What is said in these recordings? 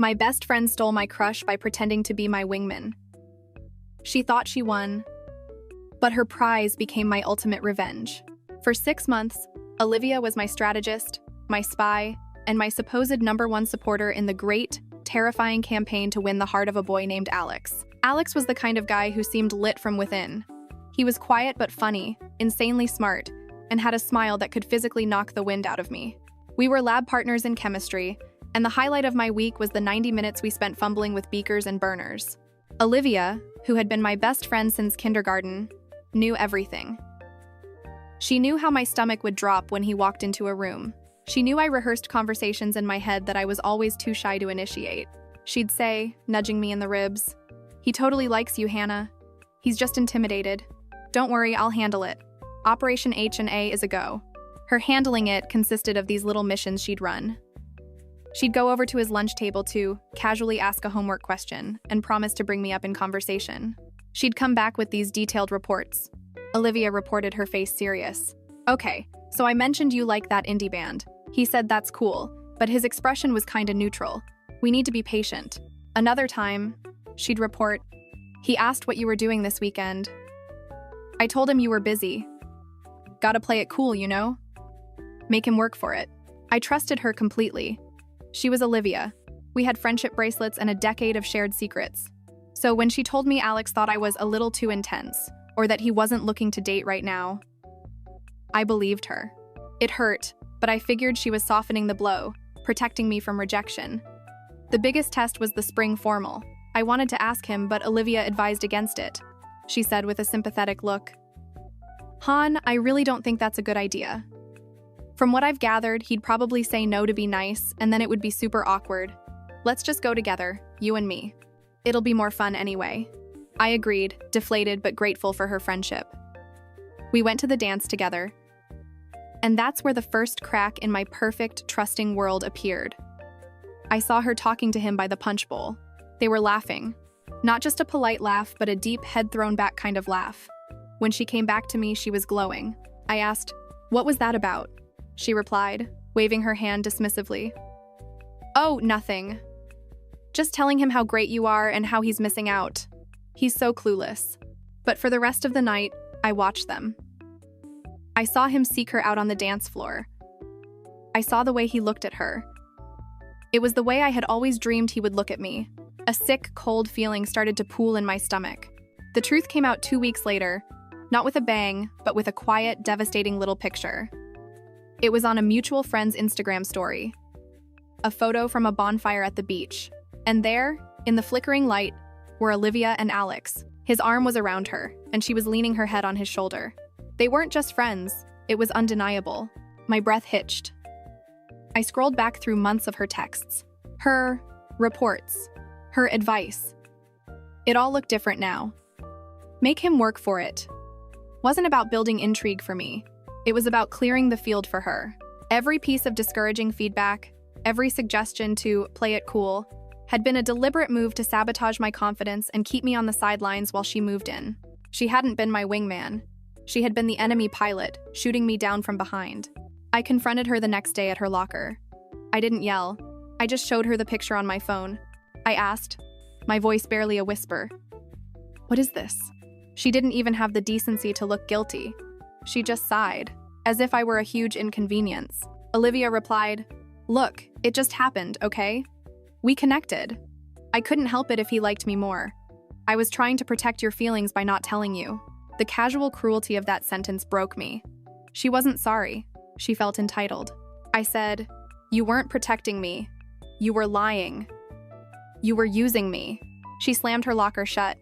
My best friend stole my crush by pretending to be my wingman. She thought she won, but her prize became my ultimate revenge. For 6 months, Olivia was my strategist, my spy, and my supposed #1 supporter in the great, terrifying campaign to win the heart of a boy named Alex. Alex was the kind of guy who seemed lit from within. He was quiet but funny, insanely smart, and had a smile that could physically knock the wind out of me. We were lab partners in chemistry, and the highlight of my week was the 90 minutes we spent fumbling with beakers and burners. Olivia, who had been my best friend since kindergarten, knew everything. She knew how my stomach would drop when he walked into a room. She knew I rehearsed conversations in my head that I was always too shy to initiate. She'd say, nudging me in the ribs, "He totally likes you, Hannah. He's just intimidated. Don't worry, I'll handle it. Operation H&A is a go." Her handling it consisted of these little missions she'd run. She'd go over to his lunch table to casually ask a homework question and promise to bring me up in conversation. She'd come back with these detailed reports. Olivia reported, her face serious. "Okay, so I mentioned you like that indie band. He said that's cool, but his expression was kinda neutral. We need to be patient." Another time, she'd report, "He asked what you were doing this weekend. I told him you were busy. Gotta play it cool, you know? Make him work for it." I trusted her completely. She was Olivia. We had friendship bracelets and a decade of shared secrets. So when she told me Alex thought I was a little too intense, or that he wasn't looking to date right now, I believed her. It hurt, but I figured she was softening the blow, protecting me from rejection. The biggest test was the spring formal. I wanted to ask him, but Olivia advised against it. She said with a sympathetic look, "Han, I really don't think that's a good idea. From what I've gathered, he'd probably say no to be nice, and then it would be super awkward. Let's just go together, you and me. It'll be more fun anyway." I agreed, deflated but grateful for her friendship. We went to the dance together. And that's where the first crack in my perfect, trusting world appeared. I saw her talking to him by the punch bowl. They were laughing. Not just a polite laugh, but a deep, head-thrown-back kind of laugh. When she came back to me, she was glowing. I asked, "What was that about?" She replied, waving her hand dismissively. "Oh, nothing. Just telling him how great you are and how he's missing out. He's so clueless." But for the rest of the night, I watched them. I saw him seek her out on the dance floor. I saw the way he looked at her. It was the way I had always dreamed he would look at me. A sick, cold feeling started to pool in my stomach. The truth came out 2 weeks later, not with a bang, but with a quiet, devastating little picture. It was on a mutual friend's Instagram story. A photo from a bonfire at the beach. And there, in the flickering light, were Olivia and Alex. His arm was around her, and she was leaning her head on his shoulder. They weren't just friends, it was undeniable. My breath hitched. I scrolled back through months of her texts, her reports, her advice. It all looked different now. Make him work for it wasn't about building intrigue for me. It was about clearing the field for her. Every piece of discouraging feedback, every suggestion to play it cool, had been a deliberate move to sabotage my confidence and keep me on the sidelines while she moved in. She hadn't been my wingman. She had been the enemy pilot, shooting me down from behind. I confronted her the next day at her locker. I didn't yell. I just showed her the picture on my phone. I asked, my voice barely a whisper, "What is this?" She didn't even have the decency to look guilty. She just sighed, as if I were a huge inconvenience. Olivia replied, "Look, it just happened, okay? We connected. I couldn't help it if he liked me more. I was trying to protect your feelings by not telling you." The casual cruelty of that sentence broke me. She wasn't sorry. She felt entitled. I said, "You weren't protecting me. You were lying. You were using me." She slammed her locker shut.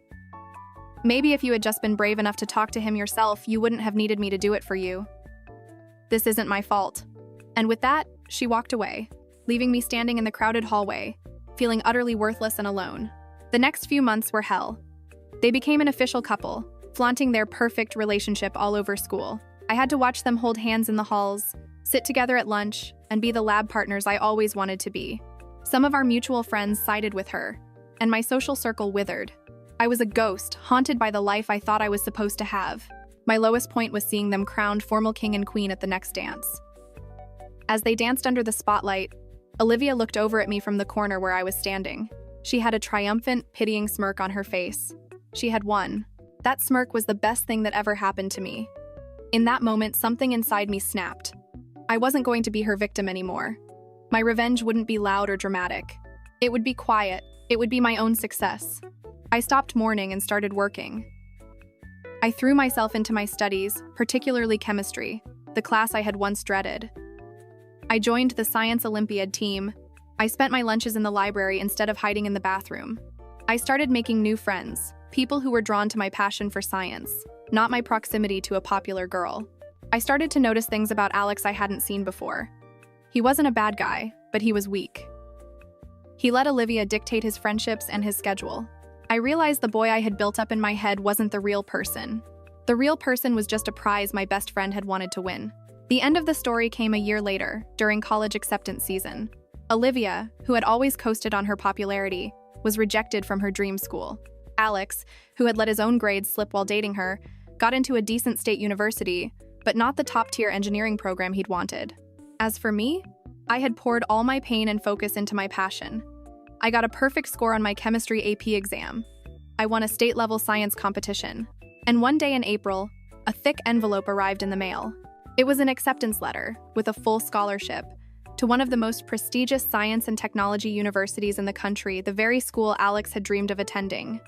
"Maybe if you had just been brave enough to talk to him yourself, you wouldn't have needed me to do it for you. This isn't my fault." And with that, she walked away, leaving me standing in the crowded hallway, feeling utterly worthless and alone. The next few months were hell. They became an official couple, flaunting their perfect relationship all over school. I had to watch them hold hands in the halls, sit together at lunch, and be the lab partners I always wanted to be. Some of our mutual friends sided with her, and my social circle withered. I was a ghost, haunted by the life I thought I was supposed to have. My lowest point was seeing them crowned formal king and queen at the next dance. As they danced under the spotlight, Olivia looked over at me from the corner where I was standing. She had a triumphant, pitying smirk on her face. She had won. That smirk was the best thing that ever happened to me. In that moment, something inside me snapped. I wasn't going to be her victim anymore. My revenge wouldn't be loud or dramatic. It would be quiet. It would be my own success. I stopped mourning and started working. I threw myself into my studies, particularly chemistry, the class I had once dreaded. I joined the Science Olympiad team. I spent my lunches in the library instead of hiding in the bathroom. I started making new friends, people who were drawn to my passion for science, not my proximity to a popular girl. I started to notice things about Alex I hadn't seen before. He wasn't a bad guy, but he was weak. He let Olivia dictate his friendships and his schedule. I realized the boy I had built up in my head wasn't the real person. The real person was just a prize my best friend had wanted to win. The end of the story came a year later, during college acceptance season. Olivia, who had always coasted on her popularity, was rejected from her dream school. Alex, who had let his own grades slip while dating her, got into a decent state university, but not the top-tier engineering program he'd wanted. As for me, I had poured all my pain and focus into my passion. I got a perfect score on my chemistry AP exam. I won a state-level science competition. And one day in April, a thick envelope arrived in the mail. It was an acceptance letter, with a full scholarship, to one of the most prestigious science and technology universities in the country, the very school Alex had dreamed of attending.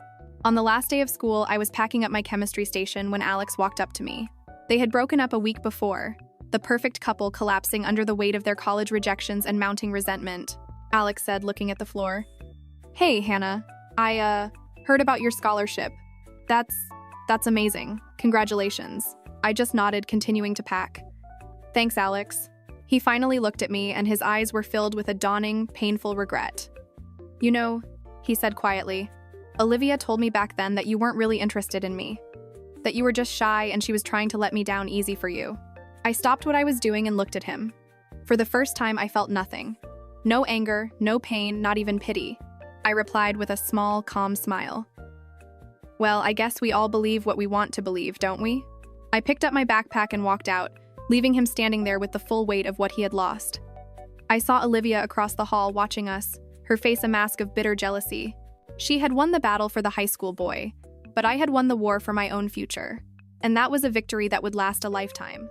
On the last day of school, I was packing up my chemistry station when Alex walked up to me. They had broken up a week before, the perfect couple collapsing under the weight of their college rejections and mounting resentment. Alex said, looking at the floor. "Hey, Hannah, I heard about your scholarship. That's amazing. Congratulations." I just nodded, continuing to pack. "Thanks, Alex." He finally looked at me, and his eyes were filled with a dawning, painful regret. "You know," he said quietly, "Olivia told me back then that you weren't really interested in me. That you were just shy and she was trying to let me down easy for you." I stopped what I was doing and looked at him. For the first time, I felt nothing. No anger, no pain, not even pity. I replied with a small, calm smile. "Well, I guess we all believe what we want to believe, don't we?" I picked up my backpack and walked out, leaving him standing there with the full weight of what he had lost. I saw Olivia across the hall watching us, her face a mask of bitter jealousy. She had won the battle for the high school boy, but I had won the war for my own future. And that was a victory that would last a lifetime.